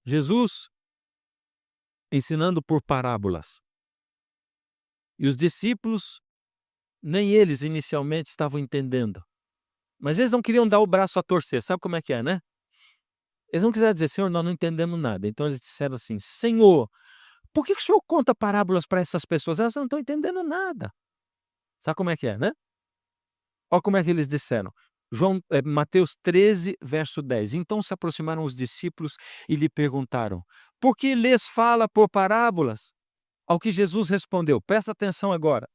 Jesus ensinando por parábolas. E os discípulos, nem eles inicialmente estavam entendendo. Mas eles não queriam dar o braço a torcer, sabe como é que é, né? Eles não quiseram dizer: Senhor, nós não entendemos nada. Então eles disseram assim: Senhor, por que o Senhor conta parábolas para essas pessoas? Elas não estão entendendo nada. Sabe como é que é, né? Olha como é que eles disseram. Mateus 13, verso 10. Então se aproximaram os discípulos e lhe perguntaram: por que lhes fala por parábolas? Ao que Jesus respondeu, presta atenção agora.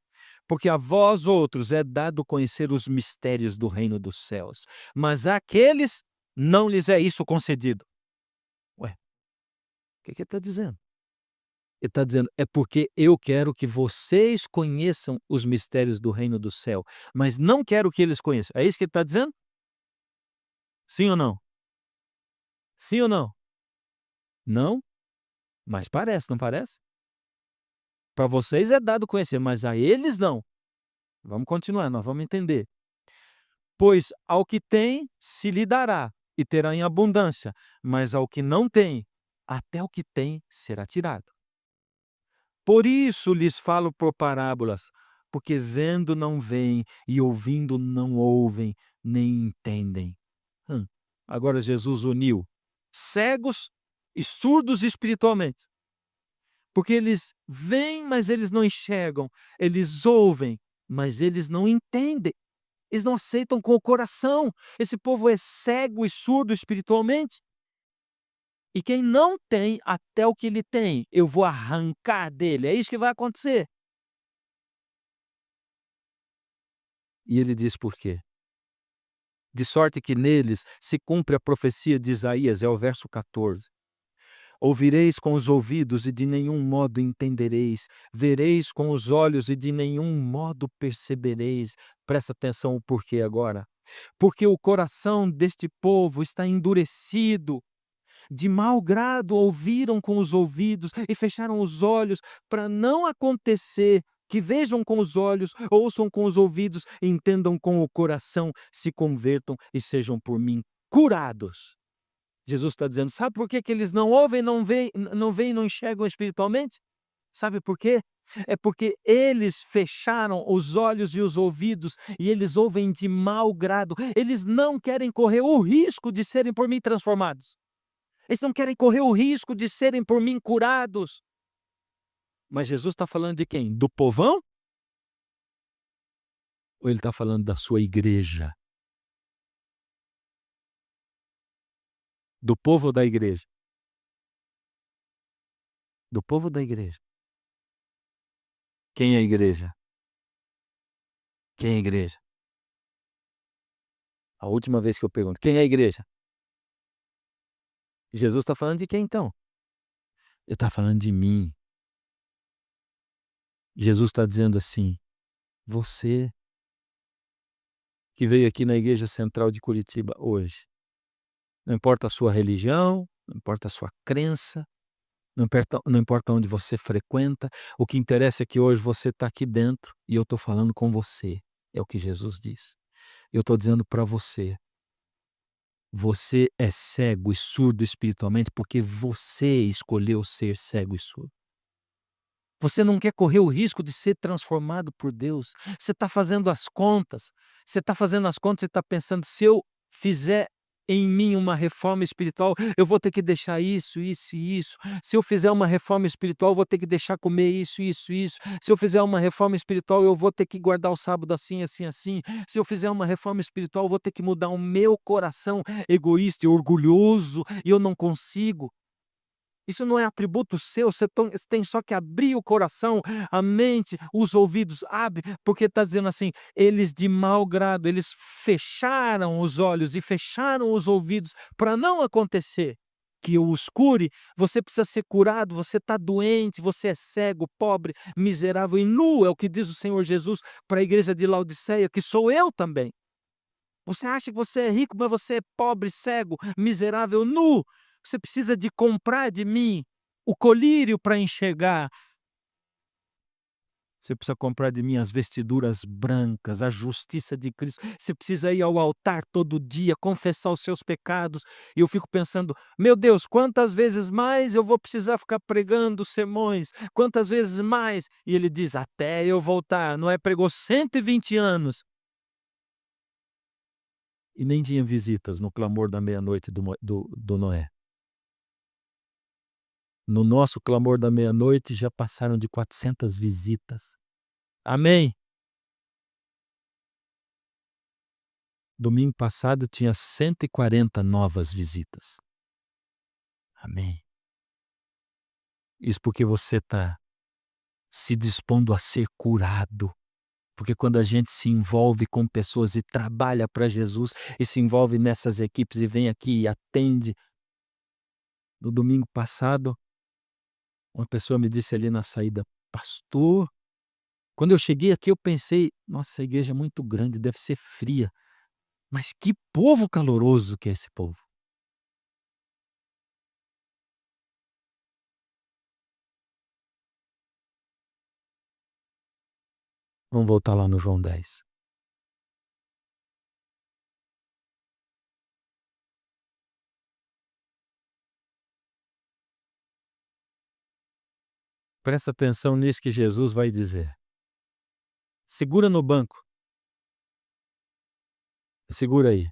Porque a vós outros é dado conhecer os mistérios do reino dos céus, mas àqueles não lhes é isso concedido. Ué, o que ele está dizendo? Ele está dizendo, é porque eu quero que vocês conheçam os mistérios do reino do céu, mas não quero que eles conheçam. É isso que ele está dizendo? Sim ou não? Sim ou não? Não? Mas parece, não parece? Para vocês é dado conhecer, mas a eles não. Vamos continuar, nós vamos entender. Pois ao que tem se lhe dará, e terá em abundância, mas ao que não tem, até o que tem será tirado. Por isso lhes falo por parábolas, porque vendo não veem e ouvindo não ouvem, nem entendem. Agora Jesus uniu cegos e surdos espiritualmente, porque eles veem, mas eles não enxergam, eles ouvem, mas eles não entendem. Eles não aceitam com o coração. Esse povo é cego e surdo espiritualmente. E quem não tem, até o que ele tem, eu vou arrancar dele. É isso que vai acontecer. E ele diz por quê? De sorte que neles se cumpre a profecia de Isaías, é o verso 14. Ouvireis com os ouvidos e de nenhum modo entendereis. Vereis com os olhos e de nenhum modo percebereis. Presta atenção o porquê agora. Porque o coração deste povo está endurecido. De mau grado ouviram com os ouvidos e fecharam os olhos, para não acontecer que vejam com os olhos, ouçam com os ouvidos, entendam com o coração, se convertam e sejam por mim curados. Jesus está dizendo, sabe por que que eles não ouvem, não veem, não enxergam espiritualmente? Sabe por quê? É porque eles fecharam os olhos e os ouvidos e eles ouvem de mau grado. Eles não querem correr o risco de serem por mim transformados. Eles não querem correr o risco de serem por mim curados. Mas Jesus está falando de quem? Do povão? Ou ele está falando da sua igreja? Do povo da igreja? Do povo da igreja. Quem é a igreja? Quem é a igreja? A última vez que eu pergunto, quem é a igreja? Jesus está falando de quem então? Ele está falando de mim. Jesus está dizendo assim, você que veio aqui na Igreja Central de Curitiba hoje, não importa a sua religião, não importa a sua crença, não importa onde você frequenta, o que interessa é que hoje você está aqui dentro e eu estou falando com você, é o que Jesus diz. Eu estou dizendo para você, você é cego e surdo espiritualmente porque você escolheu ser cego e surdo. Você não quer correr o risco de ser transformado por Deus. Você está fazendo as contas. Você está fazendo as contas e está pensando: se eu fizer em mim uma reforma espiritual, eu vou ter que deixar isso, isso e isso. Se eu fizer uma reforma espiritual, eu vou ter que deixar comer isso, isso, isso. Se eu fizer uma reforma espiritual, eu vou ter que guardar o sábado assim, assim, assim. Se eu fizer uma reforma espiritual, eu vou ter que mudar o meu coração egoísta e orgulhoso, e eu não consigo. Isso não é atributo seu, você tem só que abrir o coração, a mente, os ouvidos, abre, porque está dizendo assim, eles de mau grado, eles fecharam os olhos e fecharam os ouvidos para não acontecer que eu os cure. Você precisa ser curado, você está doente, você é cego, pobre, miserável e nu, é o que diz o Senhor Jesus para a igreja de Laodiceia, que sou eu também. Você acha que você é rico, mas você é pobre, cego, miserável, nu. Você precisa de comprar de mim o colírio para enxergar. Você precisa comprar de mim as vestiduras brancas, a justiça de Cristo. Você precisa ir ao altar todo dia, confessar os seus pecados. E eu fico pensando, meu Deus, quantas vezes mais eu vou precisar ficar pregando sermões? Quantas vezes mais? E ele diz, até eu voltar. Noé pregou 120 anos. E nem tinha visitas no clamor da meia-noite do Noé. No nosso clamor da meia-noite já passaram de 400 visitas. Amém? Domingo passado tinha 140 novas visitas. Amém. Isso porque você está se dispondo a ser curado. Porque quando a gente se envolve com pessoas e trabalha para Jesus e se envolve nessas equipes e vem aqui e atende. No domingo passado, uma pessoa me disse ali na saída, pastor, quando eu cheguei aqui eu pensei, nossa, a igreja é muito grande, deve ser fria. Mas que povo caloroso que é esse povo. Vamos voltar lá no João 10. Presta atenção nisso que Jesus vai dizer. Segura no banco. Segura aí.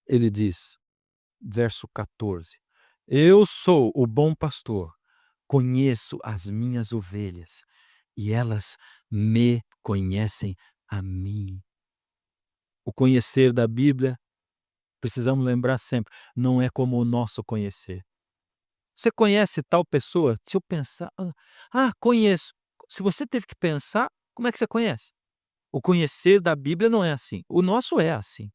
Ele diz, verso 14: Eu sou o bom pastor, conheço as minhas ovelhas e elas me conhecem a mim. O conhecer da Bíblia, precisamos lembrar sempre, não é como o nosso conhecer. Você conhece tal pessoa? Se eu pensar, conheço. Se você teve que pensar, como é que você conhece? O conhecer da Bíblia não é assim. O nosso é assim.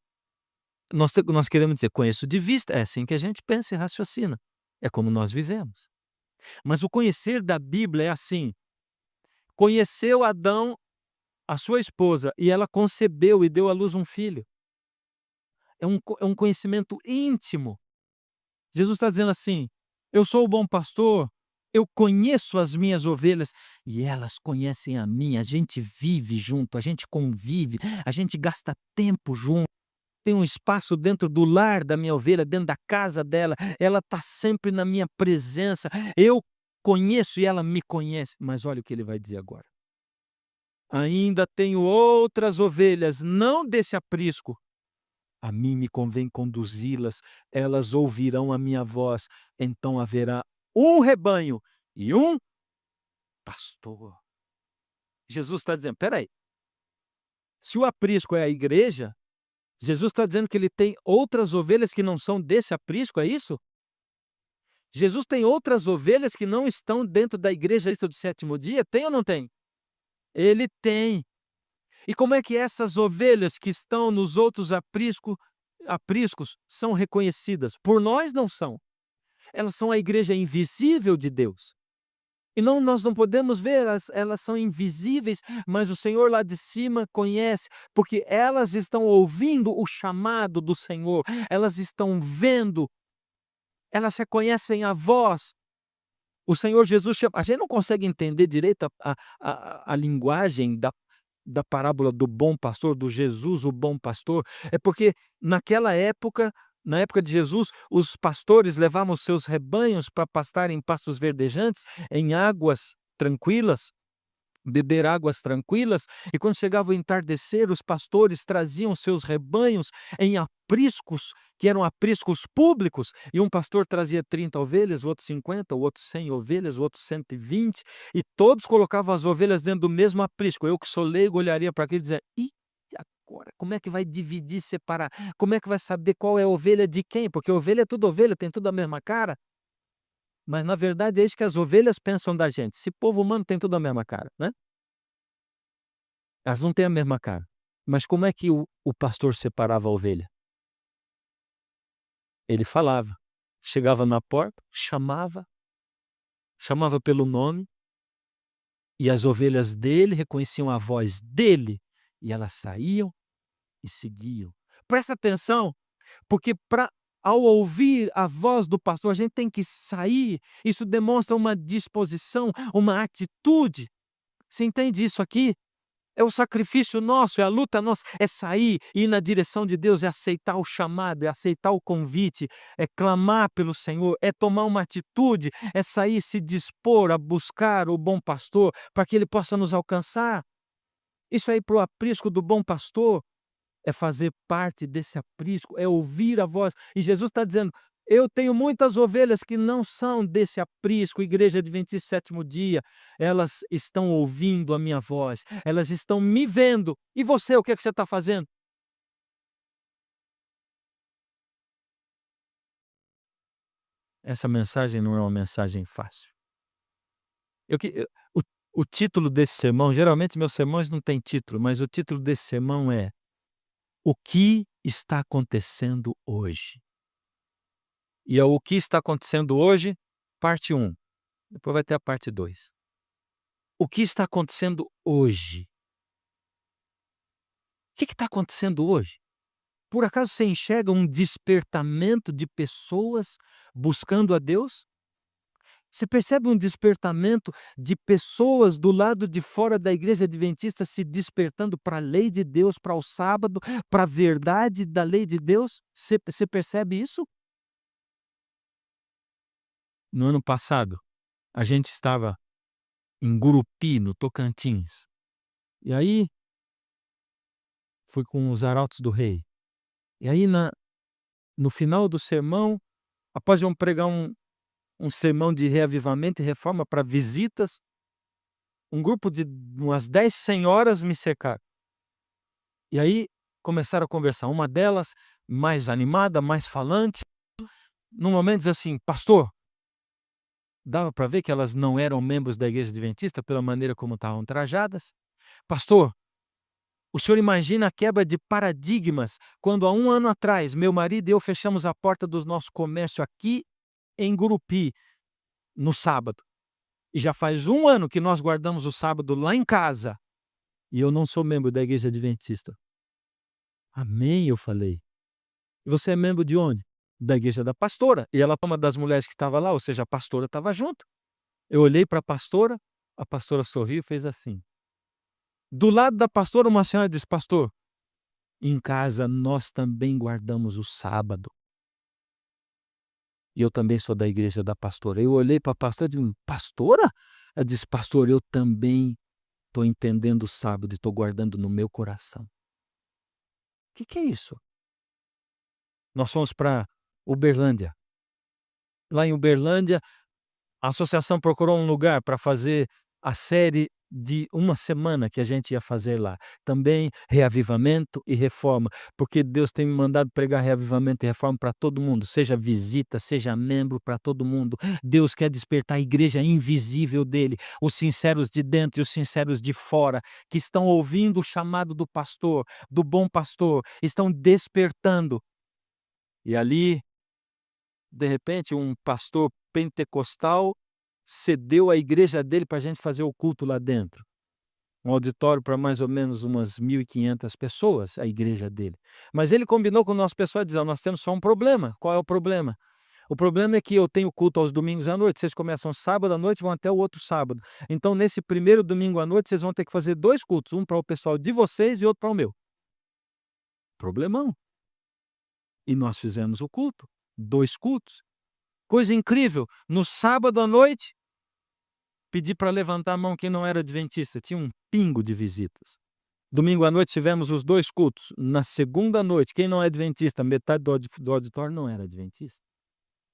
Nós queremos dizer, conheço de vista, é assim que a gente pensa e raciocina. É como nós vivemos. Mas o conhecer da Bíblia é assim. Conheceu Adão, a sua esposa, e ela concebeu e deu à luz um filho. É um conhecimento íntimo. Jesus está dizendo assim: eu sou o bom pastor, eu conheço as minhas ovelhas e elas conhecem a mim. A gente vive junto, a gente convive, a gente gasta tempo junto. Tem um espaço dentro do lar da minha ovelha, dentro da casa dela, ela está sempre na minha presença. Eu conheço e ela me conhece. Mas olha o que ele vai dizer agora. Ainda tenho outras ovelhas, não desse aprisco. A mim me convém conduzi-las, elas ouvirão a minha voz, então haverá um rebanho e um pastor. Jesus está dizendo, peraí, se o aprisco é a igreja, Jesus está dizendo que ele tem outras ovelhas que não são desse aprisco, é isso? Jesus tem outras ovelhas que não estão dentro da igreja do sétimo dia? Tem ou não tem? Ele tem. E como é que essas ovelhas que estão nos outros apriscos são reconhecidas? Por nós não são. Elas são a igreja invisível de Deus. E nós não podemos ver, elas são invisíveis, mas o Senhor lá de cima conhece, porque elas estão ouvindo o chamado do Senhor, elas estão vendo, elas reconhecem a voz. O Senhor Jesus chama. A gente não consegue entender direito a linguagem da parábola do bom pastor, do Jesus, o bom pastor, é porque naquela época, na época de Jesus, os pastores levavam os seus rebanhos para pastar em pastos verdejantes, em águas tranquilas, beber águas tranquilas, e quando chegava o entardecer, os pastores traziam seus rebanhos em apriscos, que eram apriscos públicos, e um pastor trazia 30 ovelhas, o outro 50, o outro 100 ovelhas, o outro 120, e todos colocavam as ovelhas dentro do mesmo aprisco. Eu que sou leigo olharia para aquilo e dizia, e agora, como é que vai dividir, separar? Como é que vai saber qual é a ovelha de quem? Porque ovelha é tudo ovelha, tem tudo a mesma cara. Mas na verdade é isso que as ovelhas pensam da gente. Se povo humano tem tudo a mesma cara, né? Elas não têm a mesma cara. Mas como é que o pastor separava a ovelha? Ele falava. Chegava na porta, chamava pelo nome, e as ovelhas dele reconheciam a voz dele, e elas saíam e seguiam. Presta atenção, porque para ao ouvir a voz do pastor, a gente tem que sair. Isso demonstra uma disposição, uma atitude. Você entende isso aqui? É o sacrifício nosso, é a luta nossa, é sair, ir na direção de Deus, é aceitar o chamado, é aceitar o convite, é clamar pelo Senhor, é tomar uma atitude, é sair, se dispor a buscar o bom pastor para que ele possa nos alcançar. Isso aí para o aprisco do bom pastor é fazer parte desse aprisco, é ouvir a voz. E Jesus está dizendo: eu tenho muitas ovelhas que não são desse aprisco, Igreja Adventista Sétimo Dia. Elas estão ouvindo a minha voz, elas estão me vendo. E você, o que é que você está fazendo? Essa mensagem não é uma mensagem fácil. Eu que eu o título desse sermão, geralmente meus sermões não têm título, mas o título desse sermão é: "O que está acontecendo hoje?". E é o que está acontecendo hoje, parte um. Depois vai ter a parte 2. O que está acontecendo hoje? O que está acontecendo hoje? Por acaso você enxerga um despertamento de pessoas buscando a Deus? Você percebe um despertamento de pessoas do lado de fora da igreja adventista se despertando para a lei de Deus, para o sábado, para a verdade da lei de Deus? Você percebe isso? No ano passado, a gente estava em Gurupi, no Tocantins. E aí, fui com os Arautos do Rei. E aí, no final do sermão, após eu pregar um sermão de reavivamento e reforma para visitas, um grupo de umas 10 senhoras me cercaram. E aí começaram a conversar. Uma delas, mais animada, mais falante, num momento diz assim: pastor, dava para ver que elas não eram membros da igreja adventista pela maneira como estavam trajadas. Pastor, o senhor imagina a quebra de paradigmas quando há um ano atrás meu marido e eu fechamos a porta do nosso comércio aqui em Gurupi no sábado. E já faz um ano que nós guardamos o sábado lá em casa. E eu não sou membro da igreja adventista. Amém, eu falei. E você é membro de onde? Da igreja da pastora. E ela é uma das mulheres que estava lá, ou seja, a pastora estava junto. Eu olhei para a pastora sorriu e fez assim. Do lado da pastora, uma senhora disse: pastor, em casa nós também guardamos o sábado. E eu também sou da igreja da pastora. Eu olhei para a pastora e disse: pastora? Ela disse: pastor, eu também estou entendendo o sábado e estou guardando no meu coração. O que é isso? Nós fomos para Uberlândia. Lá em Uberlândia, a associação procurou um lugar para fazer a série de uma semana que a gente ia fazer lá. Também reavivamento e reforma, porque Deus tem me mandado pregar reavivamento e reforma para todo mundo, seja visita, seja membro, para todo mundo. Deus quer despertar a igreja invisível dele, os sinceros de dentro e os sinceros de fora, que estão ouvindo o chamado do pastor, do bom pastor, estão despertando. E ali, de repente, um pastor pentecostal cedeu a igreja dele para a gente fazer o culto lá dentro. Um auditório para mais ou menos umas 1.500 pessoas, a igreja dele. Mas ele combinou com o nosso pessoal e disse: nós temos só um problema. Qual é o problema? O problema é que eu tenho culto aos domingos à noite. Vocês começam sábado à noite e vão até o outro sábado. Então, nesse primeiro domingo à noite, vocês vão ter que fazer 2 cultos. Um para o pessoal de vocês e outro para o meu. Problemão. E nós fizemos o culto. 2 cultos. Coisa incrível. No sábado à noite, pedi para levantar a mão quem não era adventista. Tinha um pingo de visitas. Domingo à noite tivemos os 2 cultos. Na segunda noite, quem não é adventista, metade do auditório não era adventista.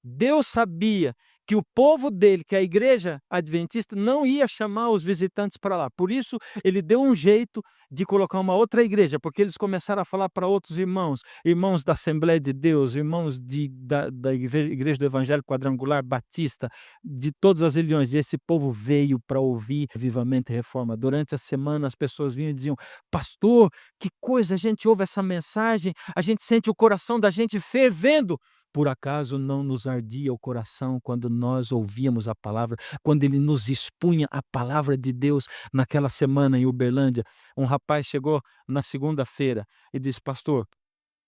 Deus sabia que o povo dele, que a igreja adventista, não ia chamar os visitantes para lá. Por isso, ele deu um jeito de colocar uma outra igreja, porque eles começaram a falar para outros irmãos, irmãos da Assembleia de Deus, irmãos da Igreja do Evangelho Quadrangular Batista, de todas as religiões. E esse povo veio para ouvir Vivamente Reforma. Durante a semana, as pessoas vinham e diziam: pastor, que coisa, a gente ouve essa mensagem, a gente sente o coração da gente fervendo. Por acaso não nos ardia o coração quando nós ouvíamos a palavra, quando ele nos expunha a palavra de Deus naquela semana em Uberlândia? Um rapaz chegou na segunda-feira e disse: pastor,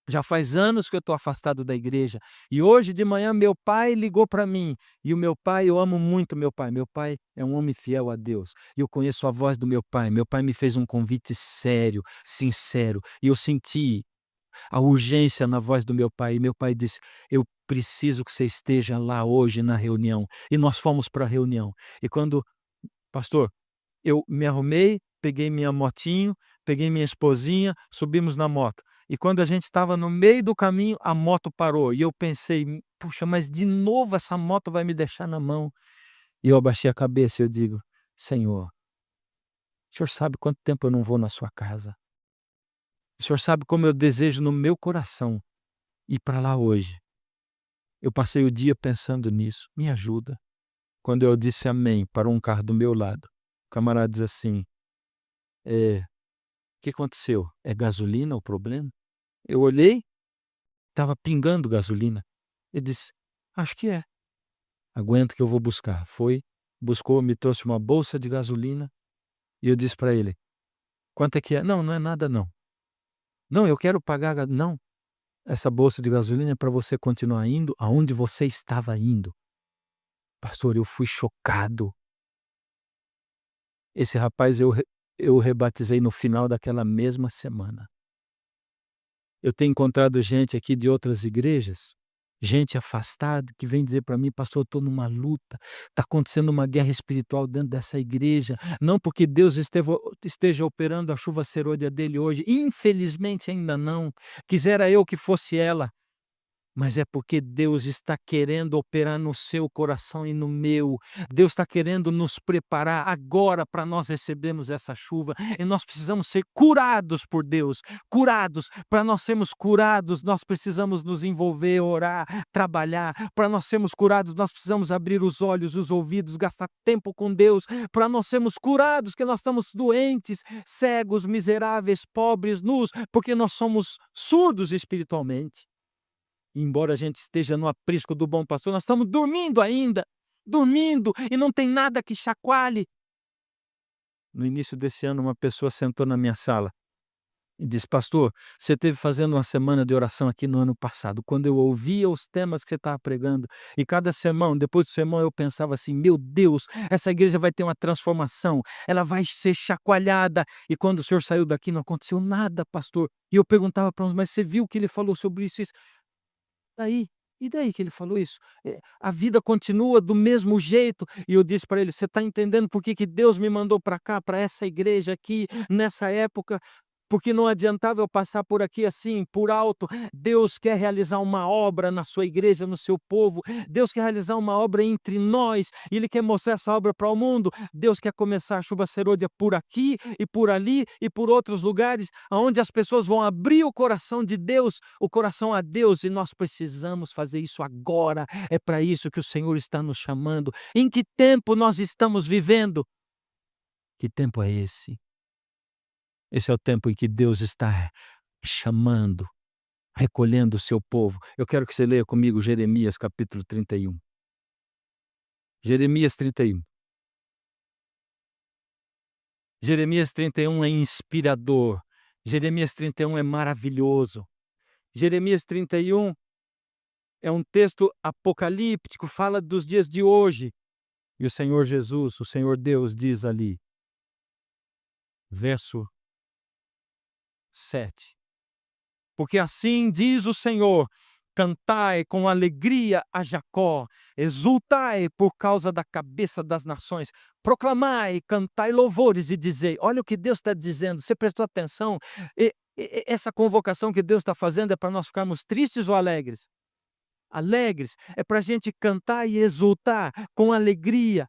Já faz anos que eu estou afastado da igreja. E hoje de manhã meu pai ligou para mim. E o meu pai, eu amo muito meu pai. Meu pai é um homem fiel a Deus. E eu conheço a voz do meu pai. Meu pai me fez um convite sério, sincero. E eu senti a urgência na voz do meu pai. E meu pai disse: eu preciso que você esteja lá hoje na reunião. E nós fomos para a reunião. E quando, pastor, eu me arrumei, peguei minha motinho, peguei minha esposinha, subimos na moto. E quando a gente estava no meio do caminho, a moto parou. E eu pensei: puxa, mas de novo essa moto vai me deixar na mão. E eu abaixei a cabeça e eu digo: Senhor, o Senhor sabe quanto tempo eu não vou na sua casa. O Senhor sabe como eu desejo no meu coração ir para lá hoje. Eu passei o dia pensando nisso. Me ajuda. Quando eu disse amém, parou um carro do meu lado. O camarada diz assim: o que aconteceu? É gasolina o problema? Eu olhei, estava pingando gasolina. Ele disse: acho que é. Aguenta que eu vou buscar. Foi, buscou, me trouxe uma bolsa de gasolina e eu disse para ele: quanto é que é? Não, não é nada não. Não, eu quero pagar. Não, essa bolsa de gasolina é para você continuar indo aonde você estava indo. Pastor, eu fui chocado. Esse rapaz eu rebatizei no final daquela mesma semana. Eu tenho encontrado gente aqui de outras igrejas, gente afastada, que vem dizer para mim: pastor, eu estou numa luta, está acontecendo uma guerra espiritual dentro dessa igreja, não porque Deus esteja operando a chuva serôdia dele hoje, infelizmente ainda não, quisera eu que fosse ela, mas é porque Deus está querendo operar no seu coração e no meu. Deus está querendo nos preparar agora para nós recebermos essa chuva. E nós precisamos ser curados por Deus. Curados. Para nós sermos curados, nós precisamos nos envolver, orar, trabalhar. Para nós sermos curados, nós precisamos abrir os olhos, os ouvidos, gastar tempo com Deus. Para nós sermos curados, que nós estamos doentes, cegos, miseráveis, pobres, nus, porque nós somos surdos espiritualmente. E embora a gente esteja no aprisco do bom pastor, nós estamos dormindo ainda, dormindo, e não tem nada que chacoalhe. No início desse ano, uma pessoa sentou na minha sala e disse: pastor, você esteve fazendo uma semana de oração aqui no ano passado. Quando eu ouvia os temas que você estava pregando, e cada sermão, depois do sermão, eu pensava assim: meu Deus, essa igreja vai ter uma transformação, ela vai ser chacoalhada. E quando o senhor saiu daqui, não aconteceu nada, pastor. E eu perguntava para uns: mas você viu que ele falou sobre isso? Daí? E daí que ele falou isso? A vida continua do mesmo jeito. E eu disse para ele: você está entendendo por que Deus me mandou para cá, para essa igreja aqui, nessa época? Porque não adiantava eu passar por aqui assim, por alto. Deus quer realizar uma obra na sua igreja, no seu povo. Deus quer realizar uma obra entre nós. E Ele quer mostrar essa obra para o mundo. Deus quer começar a chuva serôdia por aqui e por ali e por outros lugares, onde as pessoas vão abrir o coração de Deus, o coração a Deus. E nós precisamos fazer isso agora. É para isso que o Senhor está nos chamando. Em que tempo nós estamos vivendo? Que tempo é esse? Esse é o tempo em que Deus está chamando, recolhendo o seu povo. Eu quero que você leia comigo Jeremias capítulo 31. Jeremias 31. Jeremias 31 é inspirador. Jeremias 31 é maravilhoso. Jeremias 31 é um texto apocalíptico, fala dos dias de hoje. E o Senhor Jesus, o Senhor Deus diz ali, verso 7. Porque assim diz o Senhor: cantai com alegria a Jacó, exultai por causa da cabeça das nações, proclamai, cantai louvores e dizei. Olha o que Deus está dizendo, você prestou atenção? Essa convocação que Deus está fazendo é para nós ficarmos tristes ou alegres? Alegres, é para a gente cantar e exultar com alegria,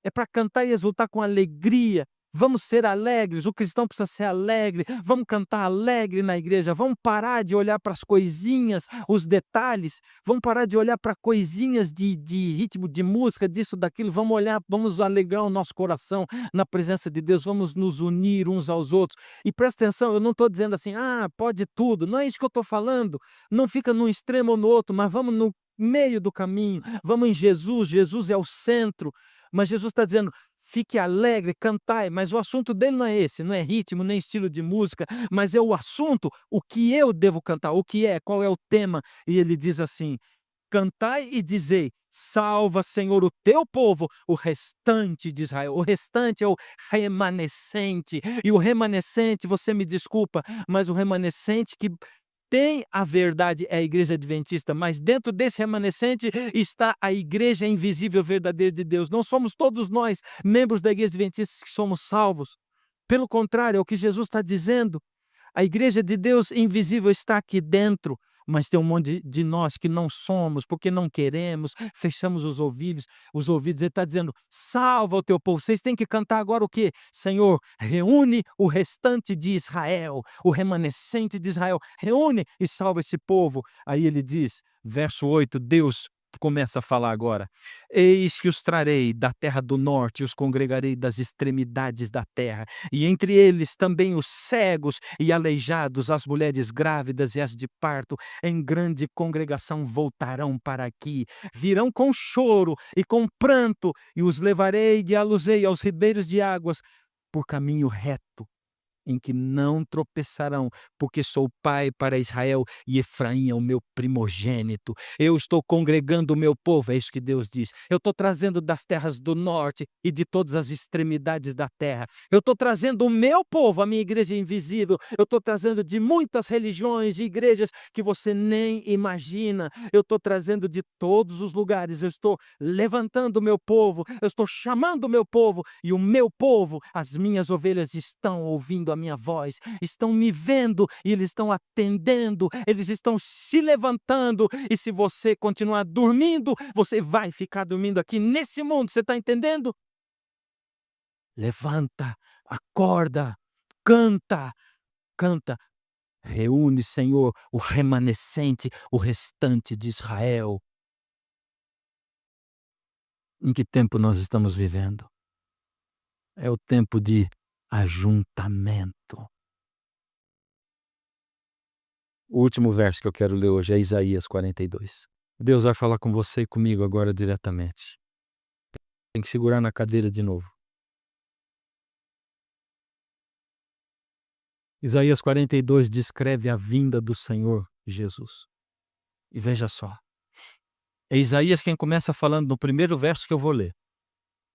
é para cantar e exultar com alegria. Vamos ser alegres, o cristão precisa ser alegre, vamos cantar alegre na igreja, vamos parar de olhar para as coisinhas, os detalhes, vamos parar de olhar para coisinhas de ritmo, de música, disso, daquilo, vamos olhar, vamos alegrar o nosso coração na presença de Deus, vamos nos unir uns aos outros. E presta atenção, eu não estou dizendo assim: pode tudo, não é isso que eu estou falando, não fica num extremo ou no outro, mas vamos no meio do caminho, vamos em Jesus, Jesus é o centro, mas Jesus está dizendo: fique alegre, cantai, mas o assunto dele não é esse, não é ritmo, nem estilo de música, mas é o assunto, o que eu devo cantar, o que é, qual é o tema. E ele diz assim: cantai e dizei: salva, Senhor, o teu povo, o restante de Israel. O restante é o remanescente. E o remanescente, você me desculpa, mas o remanescente que tem a verdade é a igreja adventista, mas dentro desse remanescente está a igreja invisível verdadeira de Deus. Não somos todos nós, membros da igreja adventista, que somos salvos. Pelo contrário, é o que Jesus está dizendo. A igreja de Deus invisível está aqui dentro, mas tem um monte de nós que não somos, porque não queremos, fechamos os ouvidos. Ele está dizendo: salva o teu povo. Vocês têm que cantar agora o quê? Senhor, reúne o restante de Israel, o remanescente de Israel, reúne e salva esse povo. Aí ele diz, verso 8, Deus começa a falar agora: eis que os trarei da terra do norte, e os congregarei das extremidades da terra, e entre eles também os cegos e aleijados, as mulheres grávidas e as de parto, em grande congregação voltarão para aqui, virão com choro e com pranto, e os levarei e aluzei aos ribeiros de águas, por caminho reto, em que não tropeçarão, porque sou pai para Israel e Efraim é o meu primogênito. Eu estou congregando o meu povo, é isso que Deus diz. Eu estou trazendo das terras do norte e de todas as extremidades da terra. Eu estou trazendo o meu povo, a minha igreja invisível. Eu estou trazendo de muitas religiões e igrejas que você nem imagina. Eu estou trazendo de todos os lugares. Eu estou levantando o meu povo. Eu estou chamando o meu povo. E o meu povo, as minhas ovelhas, estão ouvindo a minha voz, estão me vendo e eles estão atendendo, eles estão se levantando. E se você continuar dormindo, você vai ficar dormindo aqui nesse mundo. Você está entendendo? Levanta, acorda, canta, canta. Reúne, Senhor, o remanescente, o restante de Israel. Em que tempo nós estamos vivendo? É o tempo de ajuntamento. O último verso que eu quero ler hoje é Isaías 42. Deus vai falar com você e comigo agora diretamente. Tem que segurar na cadeira de novo. Isaías 42 descreve a vinda do Senhor Jesus. E veja só, é Isaías quem começa falando no primeiro verso que eu vou ler.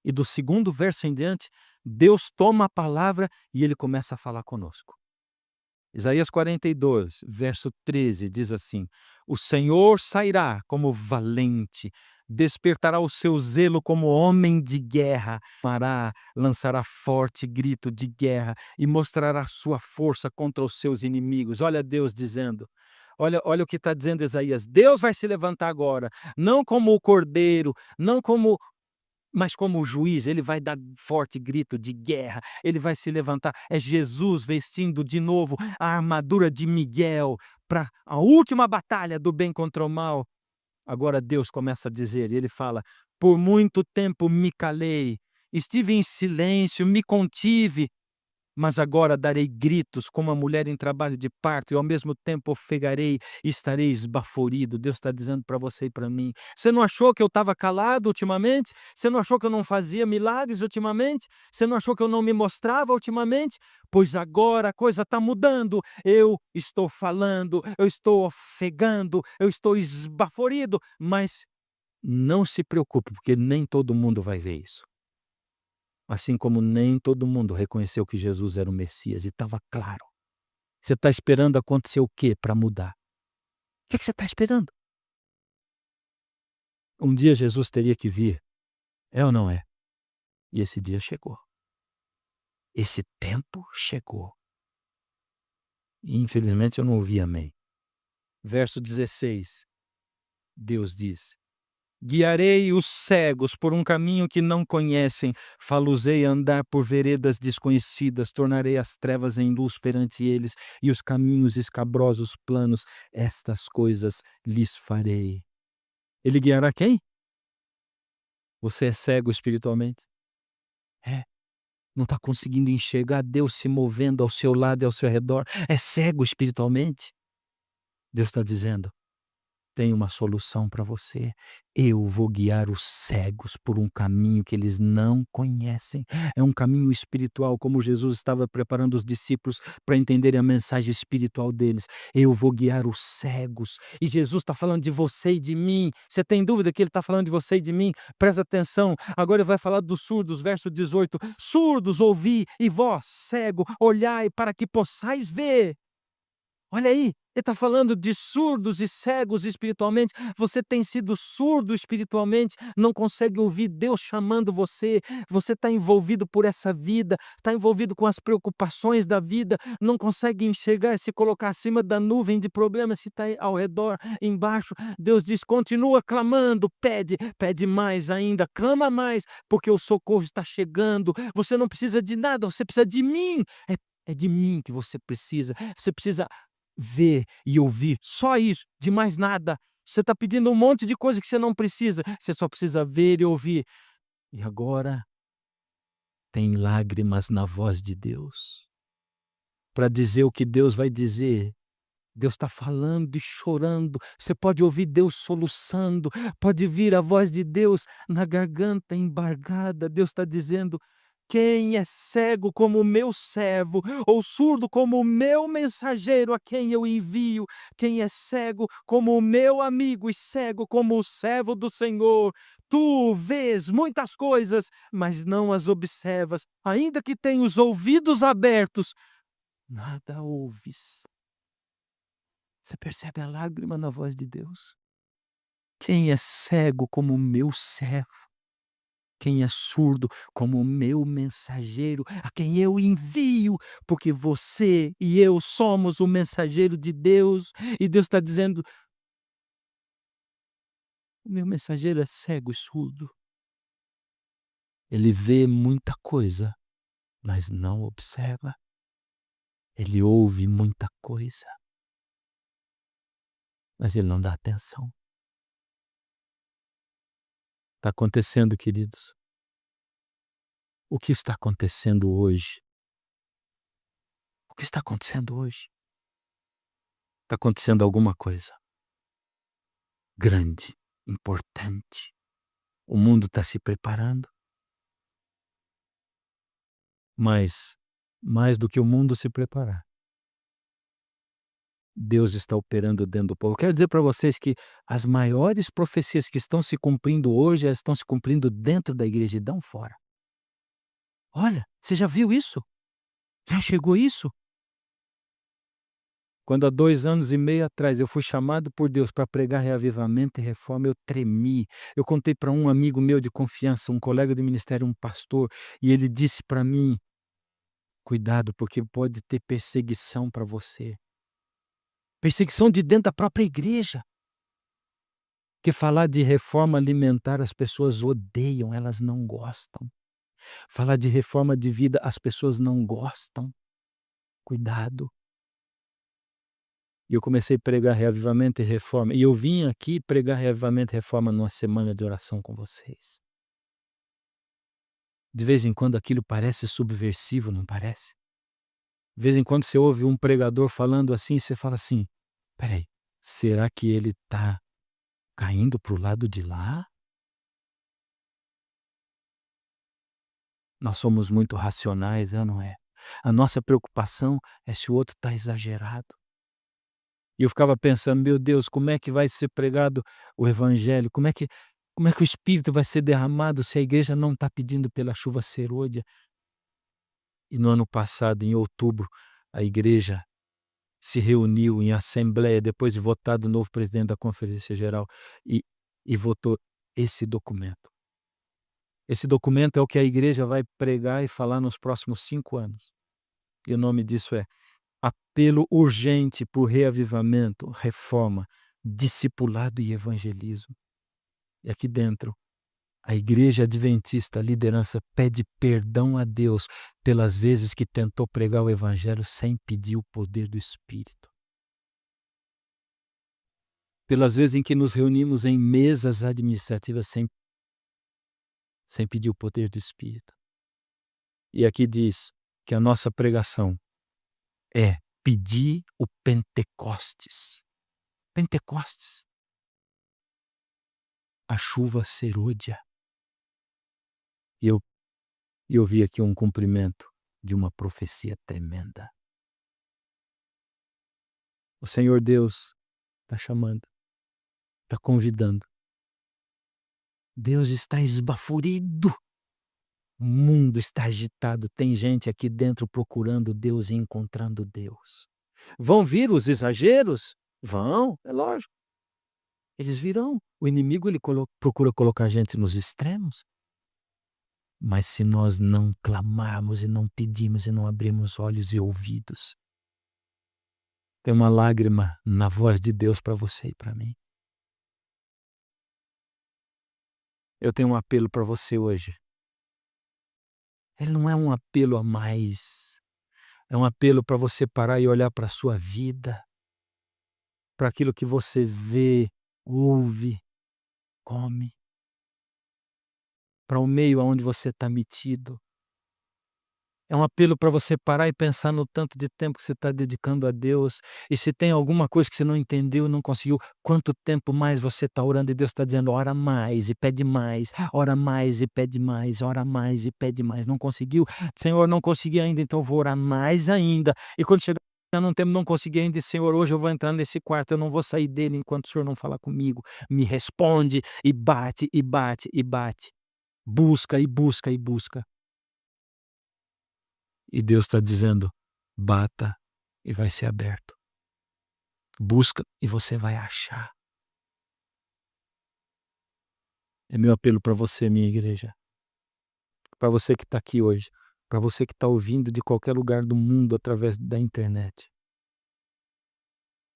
E do segundo verso em diante, Deus toma a palavra e ele começa a falar conosco. Isaías 42, verso 13, diz assim: o Senhor sairá como valente, despertará o seu zelo como homem de guerra, lançará forte grito de guerra e mostrará sua força contra os seus inimigos. Olha Deus dizendo. Olha o que está dizendo Isaías. Deus vai se levantar agora, não como o cordeiro, não como mas como o juiz, ele vai dar forte grito de guerra, ele vai se levantar. É Jesus vestindo de novo a armadura de Miguel para a última batalha do bem contra o mal. Agora Deus começa a dizer, ele fala: por muito tempo me calei, estive em silêncio, me contive, mas agora darei gritos como a mulher em trabalho de parto e ao mesmo tempo ofegarei e estarei esbaforido. Deus está dizendo para você e para mim. Você não achou que eu estava calado ultimamente? Você não achou que eu não fazia milagres ultimamente? Você não achou que eu não me mostrava ultimamente? Pois agora a coisa está mudando. Eu estou falando, eu estou ofegando, eu estou esbaforido, mas não se preocupe, porque nem todo mundo vai ver isso. Assim como nem todo mundo reconheceu que Jesus era o Messias e estava claro. Você está esperando acontecer o quê para mudar? O que você está esperando? Um dia Jesus teria que vir, é ou não é? E esse dia chegou. Esse tempo chegou. E infelizmente eu não ouvi amém. Verso 16, Deus diz: guiarei os cegos por um caminho que não conhecem, fazei andar por veredas desconhecidas, tornarei as trevas em luz perante eles e os caminhos escabrosos planos, estas coisas lhes farei. Ele guiará quem? Você é cego espiritualmente? É. Não está conseguindo enxergar Deus se movendo ao seu lado e ao seu redor? É cego espiritualmente? Deus está dizendo: tenho uma solução para você. Eu vou guiar os cegos por um caminho que eles não conhecem. É um caminho espiritual, como Jesus estava preparando os discípulos para entenderem a mensagem espiritual deles. Eu vou guiar os cegos. E Jesus está falando de você e de mim. Você tem dúvida que ele está falando de você e de mim? Presta atenção. Agora ele vai falar dos surdos, verso 18. Surdos, ouvi, e vós, cego, olhai para que possais ver. Olha aí, ele está falando de surdos e cegos espiritualmente. Você tem sido surdo espiritualmente, não consegue ouvir Deus chamando você. Você está envolvido por essa vida, está envolvido com as preocupações da vida, não consegue enxergar, se colocar acima da nuvem de problemas que está ao redor, embaixo. Deus diz: continua clamando, pede, pede mais ainda, clama mais, porque o socorro está chegando. Você não precisa de nada, você precisa de mim. É de mim que você precisa. Você precisa ver e ouvir, só isso, de mais nada. Você está pedindo um monte de coisa que você não precisa, você só precisa ver e ouvir. E agora tem lágrimas na voz de Deus, para dizer o que Deus vai dizer. Deus está falando e chorando, você pode ouvir Deus soluçando, pode vir a voz de Deus na garganta embargada. Deus está dizendo: quem é cego como o meu servo, ou surdo como o meu mensageiro a quem eu envio? Quem é cego como o meu amigo e cego como o servo do Senhor? Tu vês muitas coisas, mas não as observas. Ainda que tenha os ouvidos abertos, nada ouves. Você percebe a lágrima na voz de Deus? Quem é cego como o meu servo? Quem é surdo como o meu mensageiro, a quem eu envio, porque você e eu somos o mensageiro de Deus, e Deus está dizendo: o meu mensageiro é cego e surdo. Ele vê muita coisa, mas não observa. Ele ouve muita coisa, mas ele não dá atenção. Está acontecendo, queridos. O que está acontecendo hoje? O que está acontecendo hoje? Está acontecendo alguma coisa grande, importante. O mundo está se preparando. Mas, mais do que o mundo se preparar, Deus está operando dentro do povo. Eu quero dizer para vocês que as maiores profecias que estão se cumprindo hoje, elas estão se cumprindo dentro da igreja e não fora. Olha, você já viu isso? Já chegou isso? Quando há 2 anos e meio atrás eu fui chamado por Deus para pregar reavivamento e reforma, eu tremi. Eu contei para um amigo meu de confiança, um colega de ministério, um pastor, e ele disse para mim: cuidado, porque pode ter perseguição para você. Perseguição de dentro da própria igreja. Que falar de reforma alimentar as pessoas odeiam, elas não gostam. Falar de reforma de vida as pessoas não gostam. Cuidado. E eu comecei a pregar reavivamento e reforma. E eu vim aqui pregar reavivamento e reforma numa semana de oração com vocês. De vez em quando aquilo parece subversivo, não parece? De vez em quando você ouve um pregador falando assim e você fala assim: peraí, será que ele está caindo para o lado de lá? Nós somos muito racionais, não é? A nossa preocupação é se o outro está exagerado. E eu ficava pensando: meu Deus, como é que vai ser pregado o evangelho? Como é que o Espírito vai ser derramado se a igreja não está pedindo pela chuva serôdia? E no ano passado, em outubro, a igreja se reuniu em assembleia, depois de votado o novo presidente da Conferência Geral, e votou esse documento. Esse documento é o que a igreja vai pregar e falar nos próximos 5 anos. E o nome disso é Apelo Urgente por Reavivamento, Reforma, Discipulado e Evangelismo. E aqui dentro, a Igreja Adventista, a liderança, pede perdão a Deus pelas vezes que tentou pregar o Evangelho sem pedir o poder do Espírito. Pelas vezes em que nos reunimos em mesas administrativas sem pedir o poder do Espírito. E aqui diz que a nossa pregação é pedir o Pentecostes. Pentecostes. a chuva serôdia. E eu vi aqui um cumprimento de uma profecia tremenda. O Senhor Deus está chamando, está convidando. Deus está esbaforido. O mundo está agitado. Tem gente aqui dentro procurando Deus e encontrando Deus. Vão vir os exageros? Vão, é lógico. Eles virão. O inimigo ele procura colocar a gente nos extremos. Mas se nós não clamarmos e não pedimos e não abrirmos olhos e ouvidos, tem uma lágrima na voz de Deus para você e para mim. Eu tenho um apelo para você hoje. Ele não é um apelo a mais. É um apelo para você parar e olhar para a sua vida, para aquilo que você vê, ouve, come, para o meio aonde você está metido. É um apelo para você parar e pensar no tanto de tempo que você está dedicando a Deus. E se tem alguma coisa que você não entendeu, não conseguiu, quanto tempo mais você está orando e Deus está dizendo, ora mais e pede mais, ora mais e pede mais, ora mais e pede mais. Não conseguiu? Senhor, não consegui ainda, então eu vou orar mais ainda. E quando chegar num tempo, não consegui ainda, Senhor, hoje eu vou entrar nesse quarto, eu não vou sair dele enquanto o Senhor não falar comigo. Me responde e bate, e bate, e bate. Busca e busca e busca. E Deus está dizendo, bata e vai ser aberto. Busca e você vai achar. É meu apelo para você, minha igreja. Para você que está aqui hoje. Para você que está ouvindo de qualquer lugar do mundo através da internet.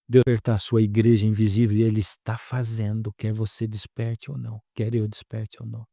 Deus despertar a sua igreja invisível e Ele está fazendo, quer você desperte ou não, quer eu desperte ou não.